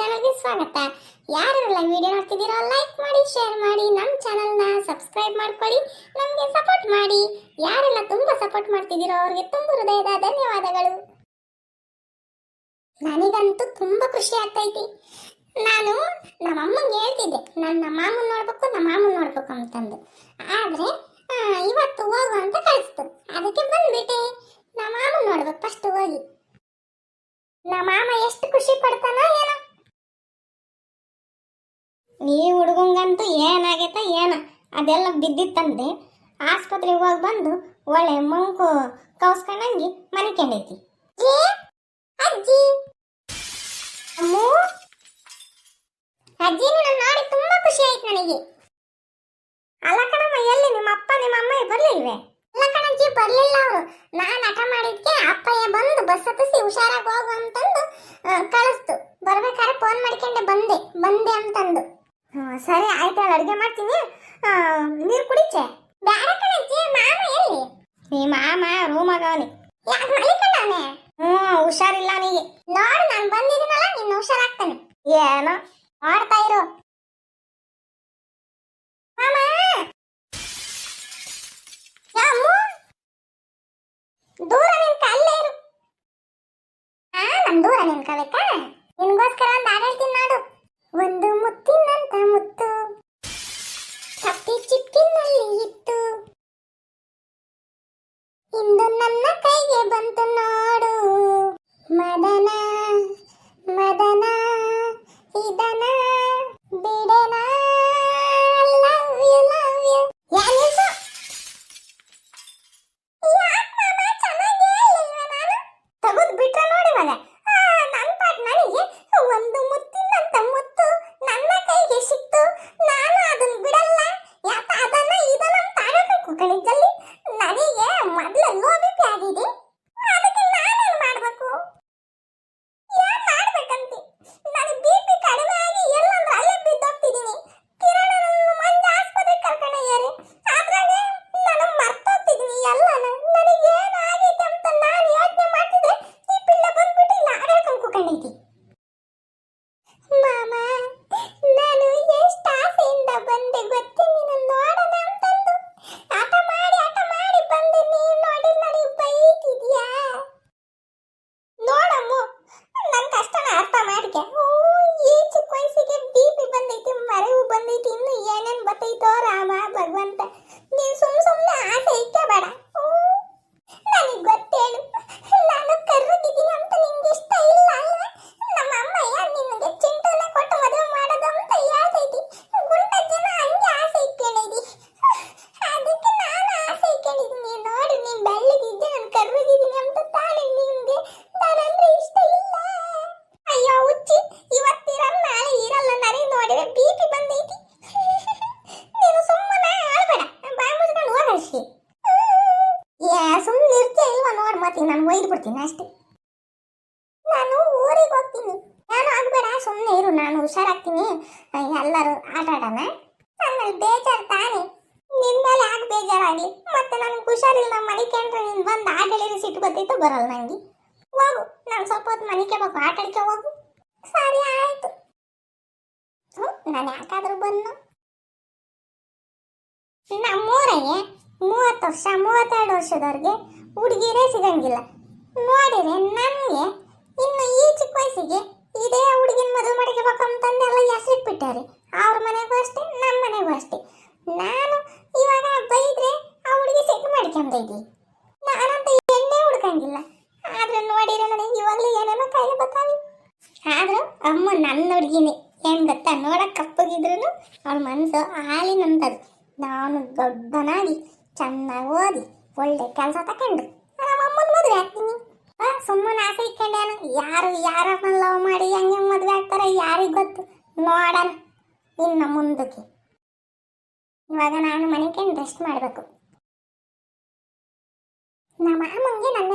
ಚಾನಲ್ಗೆ ಸ್ವಾಗತ. ಯಾರೆಲ್ಲ ವಿಡಿಯೋ ನೋಡ್ತಿದ್ದೀರೋ ಲೈಕ್ ಮಾಡಿ, ಶೇರ್ ಮಾಡಿ, ನಮ್ಮ ಚಾನಲ್ನ ಸಬ್ಸ್ಕ್ರೈಬ್ ಮಾಡ್ಕೊಳ್ಳಿ, ನಮಗೆ ಸಪೋರ್ಟ್ ಮಾಡಿ. ಯಾರೆಲ್ಲ ತುಂಬಾ ಸಪೋರ್ಟ್ ಮಾಡ್ತಿದ್ದೀರೋ ಅವ್ರಿಗೆ ತುಂಬ ಹೃದಯದ ಧನ್ಯವಾದಗಳು. ನನಗಂತೂ ತುಂಬಾ ಖುಷಿ ಆಗ್ತೈತಿ. ನಾನು ನಮ್ಮ ಅಮ್ಮಂಗೆ ಹೇಳ್ತಿದ್ದೆ ನನ್ನ ಮಾಮನ್ ನೋಡ್ಬೇಕು ಅಂತಂದು. ಆದ್ರೆ ಇವತ್ತು ಹೋಗು ಅಂತ ಕಳಿಸ್ತು. ಅದಕ್ಕೆ ಬಂದ್ಬಿಟ್ಟೆ. ನಮ್ಮ ಮಾಮನ್ ನೋಡ್ಬೇಕು ಫಸ್ಟ್ ಹೋಗಿ. ನಮ್ಮ ಮಾಮ ಎಷ್ಟು ಖುಷಿ ಪಡ್ತಾನೋ ಏನೋ. ಈ ಹುಡುಗಂಗಂತೂ ಏನಾಗೈತ ಏನೋ ಅದೆಲ್ಲ ಬಿದ್ದಿತ್ತಂದೆ. ಆಸ್ಪತ್ರೆಗೆ ಹೋಗಿ ಬಂದು ಒಳ್ಳೆ ಮಂಕು ಕೌಸ್ಕೊಂಡಂಗಿ ಮನಿಕೊಂಡೈತಿ. ಅಜ್ಜಿ ಅಮ್ಮು, ಅಜ್ಜಿನ ನೋಡಿ ತುಂಬಾ ಖುಷಿ ಆಯ್ತು ನನಗೆ. ಅಲ್ಲ ಕಣಮ್ಮ, ಎಲ್ಲಿ ನಿಮ್ಮ ಅಪ್ಪ ನಿಮ್ಮ ಅಮ್ಮ ಬರ್ಲಿಲ್ವೇ? ಇಲ್ಲ ಕಣಜ್ಜಿ, ಬರ್ಲಿಲ್ಲ ಅವರು. ನಾನು ಹಠ ಮಾಡಿದ್ಕೆ ಅಪ್ಪಯ್ಯ ಬಂದು ಬಸ್ ಹತ್ತಿಸಿ ಹುಷಾರಾಗಿ ಹೋಗು ಅಂತಂದು ಕಳಿಸ್ತು. ಬರ್ಬೇಕಾದ್ರೆ ಫೋನ್ ಮಾಡ್ಕೊಂಡೆ ಬಂದೆ ಅಂತಂದು. ಸರಿ ಆಯ್ತು, ಅಡುಗೆ ಮಾಡ್ತೀನಿ, ನೀರು ಕುಡಿಚೆ. ಬೇಡ ಕಣಜ್ಜಿ, ಮಾಮ ಎಲ್ಲಿ? ಈ ಮಾಮ ರೂಮಾಗವನಿ. ಯಾಕೆ ಮಲಿಕೊಂಡವನೆ? ಹುಷಾರಿಲ್ಲ ಅವನಿಗೆ. ನೋಡು, ನಾನು ಬಂದಿದ್ದೀನಲ್ಲ, ನಿನ್ನ ಹುಷಾರಾಗ್ತಾನೆ. ಏನೋ ಮಾಡ್ತಾ ಇರು. ಮಾಮ ದೂರ ನಿಂತ ಅಲ್ಲೇ ಇರು. ನಮ್ ದೂರ ನಿಂತ್ಕೋಬೇಕಾ? ನಿನ್ಗೋಸ್ಕರ ಒಂದು ಹಾಡು ಹೇಳ್ತೀನಿ ನೋಡು. ಒಂದು ಮುತ್ತಿನಂತ ಮುತ್ತು ಕಪ್ಪಿ ಚಿಪ್ಪಿನಲ್ಲಿ ಇತ್ತು, ಇಂದು ನನ್ನ ಕೈಗೆ ಬಂತು ನೋಡು. ಮದನ ಮದನ ಇದನ ಬಿಡನ. Love you love you. ಯಾನಿಸು ತಗದ್ ಬಿಟ್ರೆ ನೋಡಿ ಮಗ. ನನ್ನ ಪಾಟ್ ನನಗೆ ಒಂದು ಮುತ್ತಿನಂತ ಮುತ್ತು ನನ್ನ ಕೈಗೆ ಸಿಕ್ತು, ನಾನು ಅದನ್ನ ಬಿಡಲ್ಲ. ಯಾಕ ಅದನ್ನ ಇದನ್ನ ಅಂತ ಆಡಬೇಕು ಕಣಿಜಲ್ಲಿ. ನನಗೆ ಮೊದಲ ಲೋ ಬಿ ಪಿ ಆಗಿದೆ, ಅದಕ್ಕೆ ನಾನೇನು ಮಾಡ್ಬೇಕು? ಏನ್ ಮಾಡ್ಬೇಕಂತ? ನನಗೆ ಬಿ ಪಿ ಕಡಿಮೆ ಆಗಿ ಎಲ್ಲಂದ್ರೆ ಅಲ್ಲೇ ಬಿದ್ದೋಗ್ತಿದ್ದೀನಿ. ಕಿರಣ ಮಂಜ ಆಸ್ಪತ್ರೆಗೆ ಕರ್ಕೊಂಡೋಗ್ಯಾರೆ. ಅದ್ರಾಗ ನಾನು ಮರ್ತೋಗ್ತಿದ್ದೀನಿ ಎಲ್ಲಾನ. ನನಗೆ ಏನಾಗೈತೆ ಅಂತ ನಾನು ಯೋಚನೆ ಮಾಡ್ತಿದ್ದೆ, ಈ ಪಿಲ್ಲ ಬಂದ್ಬಿಟ್ಟು ಇಲ್ಲ ಆಡಳ್ಕೊಂಡು ಕೂತ್ಕೊಂಡೈತಿ. ಮಾಮ, ನಾನು ಎಷ್ಟು ಆಸೆಯಿಂದ ಬಂದೆ ಗೊತ್ತೇ ನೀನು ನೋಡೋಣ ಅಂತಂದು. ಆಟ ಮಾಡಿ ಬಂದೆ. ನೀನು ನೋಡಿ ನನಗೆ ಬೈತಿದ್ಯಾ? ನೋಡಮ್ಮ, ನನ್ನ ಕಷ್ಟನ ಅರ್ಥ ಮಾಡ್ಕೆ. ಈ ಚಿಕ್ಕ ವಯಸ್ಸಿಗೆ ಬಿ ಪಿ ಬಂದೈತಿ, ಮರೆವು ಬಂದೈತಿ, ಇನ್ನು ಏನೇನು ಬತ್ತೈತೋ ರಾಮ ಭಗವಂತ. ನೀನು ಸುಮ್ಮನೆ ಆಸೆ ಇಕ್ಕೆ ಬೇಡ. ನನಗೆ ಗೊತ್ತೇಳು, ನಾನು ಕರ್ರಗಿದ್ದೀನಿ ಅಂತ ನಿಂಗೆ ಇಷ್ಟ ಇಲ್ಲ ಅಲ್ವಾ? ನಮ್ಮ ಅಮ್ಮಯ್ಯ ನಿನಗೆ ಚಿಂಟುನೆ ಕೊಟ್ಟು ಮದುವೆ ಮಾಡೋದು ಅಂತ ಹೇಳ್ತೈತಿ. ಗುಂಡಜ್ಜನ ಹಂಗೆ ಆಸೆ ಇಟ್ಕೊಂಡಿದ್ದಿ, ಅದಕ್ಕೆ ನಾನು ಆಸೆ ಇಟ್ಕೊಂಡಿದ್ದೀನಿ. ನೋಡು, ನೀನು ಬೆಳ್ಳಗಿದ್ದೆ, ನಾನು ಕರ್ರಗಿದ್ದೀನಿ ಅಂತ ತಾನೇ ನಿನಗೆ ನಾನಂದ್ರೆ ಇಷ್ಟ ಇಲ್ಲ. ಅಯ್ಯೋ ಹುಚ್ಚಿ, ಇವತ್ತಿರಲ್ಲ ನಾಳೆ ಇರಲ್ಲ. ನನಗೆ ನೋಡಿದ್ರೆ ಬಿ ಪಿ ಬಂದೈತಿ. ನೀನು ಸುಮ್ಮನೆ ಆಳ್ಬೇಡ, ಬಾಯಿ ಮುಚ್ಕೊಂಡು ಹೋಗಷ್ಟೇ. ಸುಮ್ಮನೆ ಇರ್ತೀಯ ಇಲ್ವಾ? ನೋಡ್ ಮತ್ತೆ ನಾನು ಒಯ್ದು ಬಿಡ್ತೀನಿ ಅಷ್ಟೇ. ನಾನು ಊರಿಗೆ ಹೋಗ್ತೀನಿ, ನಾನು ಆಗ್ಬೇಡ, ಸುಮ್ಮನೆ ಇರು, ನಾನು ಹುಷಾರಾಗ್ತೀನಿ. ಎಲ್ಲರೂ ಆಟ ಆಡೋಣ. ನನ್ನಲ್ಲಿ ಬೇಜಾರು ತಾನೆ, ನಿನ್ ಮೇಲೆ ಯಾಕೆ ಬೇಜಾರಾಗಲಿ? ಮತ್ತೆ ನನಗೆ ಹುಷಾರಿಲ್ಲ, ಮನಿಕೊಂಡ್ರೆ ನೀನು ಬಂದು ಆಟ ಹೇಳಿದ್ರೆ ಸಿಟ್ಟು ಬರ್ತೈತೋ ಬರಲ್ಲ ನಂಗೆ. ಹೋಗು, ನಾನು ಸ್ವಲ್ಪ ಹೊತ್ತು ಮನಿಕೋಬೇಕು, ಆಟ ಆಡ್ಕೆ ಹೋಗು. ಸರಿ ಆಯ್ತು. ನಾನು ಯಾಕಾದ್ರೂ ಬಂದು ನಮ್ಮೂರಿಗೆ 30 ವರ್ಷ 32 ವರ್ಷದವ್ರಿಗೆ ಹುಡುಗಿರೇ ಸಿಗಂಗಿಲ್ಲ. ನೋಡಿದ್ರೆ ನನಗೆ ಇನ್ನು ಈ ಚಿಕ್ಕ ವಯಸ್ಸಿಗೆ ಇದೇ ಹುಡುಗಿನ ಮದುವೆ ಮಾಡ್ಕೋಬೇಕು ಅಂತಂದೆಲ್ಲ ಹೆಸರಿಟ್ಬಿಟ್ಟಾರೆ. ಅವ್ರ ಮನೆಗೂ ಅಷ್ಟೇ, ನಮ್ಮ ಮನೆಗೂ ಅಷ್ಟೇ. ನಾನು ಇವಾಗ ಬೈದ್ರೆ ಆ ಹುಡುಗಿ ಸಿಟ್ಟು ಮಾಡ್ಕೊಂಡೈತಿ. ನಾನಂತ ಎಣ್ಣೆ ಹುಡ್ಕಂಗಿಲ್ಲ. ಆದ್ರೆ ನೋಡಿದ್ರೆ ನನಗೆ ಇವಾಗಲೂ ಏನೇನೋ ಕಾಯಿಲೆ ಬರ್ತಾವೆ. ಆದ್ರೂ ಅಮ್ಮ ನನ್ನ ಹುಡುಗಿನೇ. ಏನು ಗೊತ್ತಾ, ನೋಡಕ್ಕೆ ಕಪ್ಪಗಿದ್ರು ಅವಳ ಮನಸ್ಸು ಹಾಲಿನಂತದ್ದು. ನಾನು ದೊಡ್ಡನಾಗಿ ಚೆನ್ನಾಗಿ ಓದಿ ಒಳ್ಳೆ ಕೆಲಸ ತಕೊಂಡು ನಮ್ಮ ಅಮ್ಮನ ಮದುವೆ ಆಗ್ತೀನಿ. ಸುಮ್ಮನೆ ಆಸೆ ಇಟ್ಕೊಂಡೇನು? ಯಾರನ್ನ ಲವ್ ಮಾಡಿ ಹೆಂಗೆ ಮದುವೆ ಆಗ್ತಾರೆ ಯಾರಿಗೆ ಗೊತ್ತು. ನೋಡೋಣ ಇನ್ನು ಮುಂದಕ್ಕೆ. ಇವಾಗ ನಾನು ಮನೆಗೆ ರೆಸ್ಟ್ ಮಾಡಬೇಕು. ನಮ್ಮ ಅಮ್ಮಂಗೆ ನನ್ನ